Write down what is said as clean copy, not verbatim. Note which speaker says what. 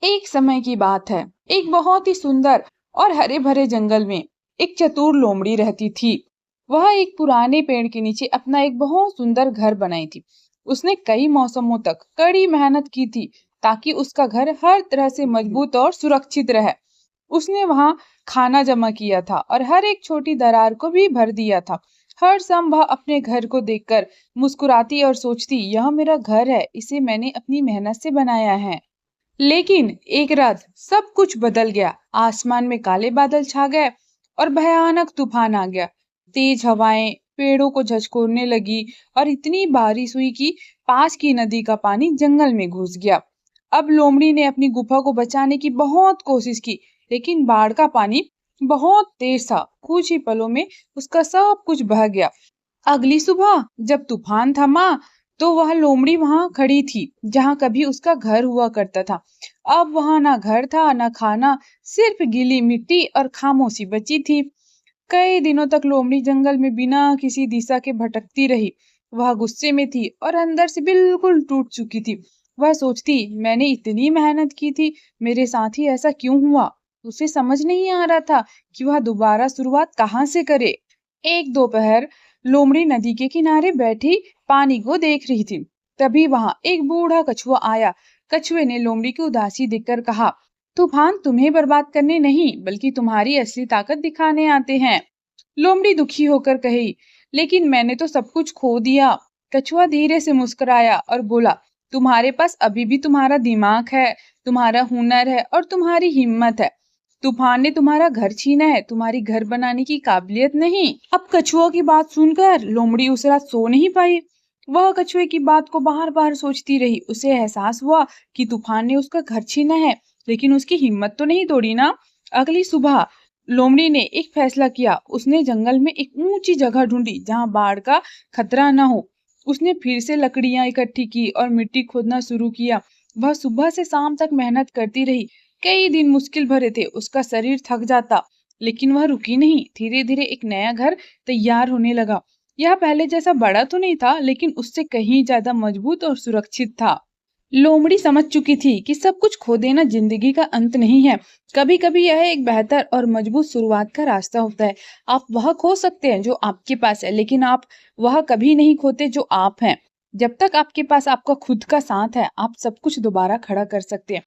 Speaker 1: एक समय की बात है। एक बहुत ही सुंदर और हरे भरे जंगल में एक चतुर लोमड़ी रहती थी। वह एक पुराने पेड़ के नीचे अपना एक बहुत सुंदर घर बनाई थी। उसने कई मौसमों तक कड़ी मेहनत की थी ताकि उसका घर हर तरह से मजबूत और सुरक्षित रहे। उसने वहां खाना जमा किया था और हर एक छोटी दरार को भी भर दिया था। हर शाम वह अपने घर को देखकर मुस्कुराती और सोचती, यह मेरा घर है, इसे मैंने अपनी मेहनत से बनाया है। लेकिन एक रात सब कुछ बदल गया। आसमान में काले बादल छा गए और भयानक तूफान आ गया। तेज हवाएं पेड़ों को झंझोरने लगी और इतनी बारिश हुई कि पास की नदी का पानी जंगल में घुस गया। अब लोमड़ी ने अपनी गुफा को बचाने की बहुत कोशिश की, लेकिन बाढ़ का पानी बहुत तेज था। कुछ ही पलों में उसका सब कुछ बह गया। अगली सुबह जब तूफान थमा तो वह लोमड़ी वहां खड़ी थी जहां कभी उसका घर हुआ करता था। अब वहां ना घर था ना खाना, सिर्फ गीली मिट्टी और खामोशी बची थी। कई दिनों तक लोमड़ी जंगल में बिना किसी दिशा के भटकती रही। वह गुस्से में थी और अंदर से बिल्कुल टूट चुकी थी। वह सोचती, मैंने इतनी मेहनत की थी, मेरे साथ ही ऐसा क्यों हुआ। उसे समझ नहीं आ रहा था कि वह दोबारा शुरुआत कहाँ से करे। एक दोपहर लोमड़ी नदी के किनारे बैठी पानी को देख रही थी। तभी वहां एक बूढ़ा कछुआ आया। कछुए ने लोमड़ी की उदासी देखकर कहा, तूफान तुम्हें बर्बाद करने नहीं बल्कि तुम्हारी असली ताकत दिखाने आते हैं। लोमड़ी दुखी होकर कही, लेकिन मैंने तो सब कुछ खो दिया। कछुआ धीरे से मुस्कुराया और बोला, तुम्हारे पास अभी भी तुम्हारा दिमाग है, तुम्हारा हुनर है और तुम्हारी हिम्मत है। तूफान ने तुम्हारा घर छीना है, तुम्हारी घर बनाने की काबिलियत नहीं। अब कछुआ की बात सुनकर लोमड़ी उस रात सो नहीं पाई। वह कछुए की बात को बार बार सोचती रही। उसे एहसास हुआ कि तूफान ने उसका घर छीना है, लेकिन उसकी हिम्मत तो नहीं तोड़ी ना। अगली सुबह लोमड़ी ने एक फैसला किया। उसने जंगल में एक ऊंची जगह ढूंढी जहां बाढ़ का खतरा न हो। उसने फिर से लकड़ियां इकट्ठी की और मिट्टी खोदना शुरू किया। वह सुबह से शाम तक मेहनत करती रही। कई दिन मुश्किल भरे थे, उसका शरीर थक जाता, लेकिन वह रुकी नहीं। धीरे धीरे एक नया घर तैयार होने लगा। यह पहले जैसा बड़ा तो नहीं था, लेकिन उससे कहीं ज्यादा मजबूत और सुरक्षित था। लोमड़ी समझ चुकी थी कि सब कुछ खो देना जिंदगी का अंत नहीं है। कभी कभी यह एक बेहतर और मजबूत शुरुआत का रास्ता होता है। आप वह खो सकते हैं जो आपके पास है, लेकिन आप वह कभी नहीं खोते जो आप हैं। जब तक आपके पास आपका खुद का साथ है, आप सब कुछ दोबारा खड़ा कर सकते हैं।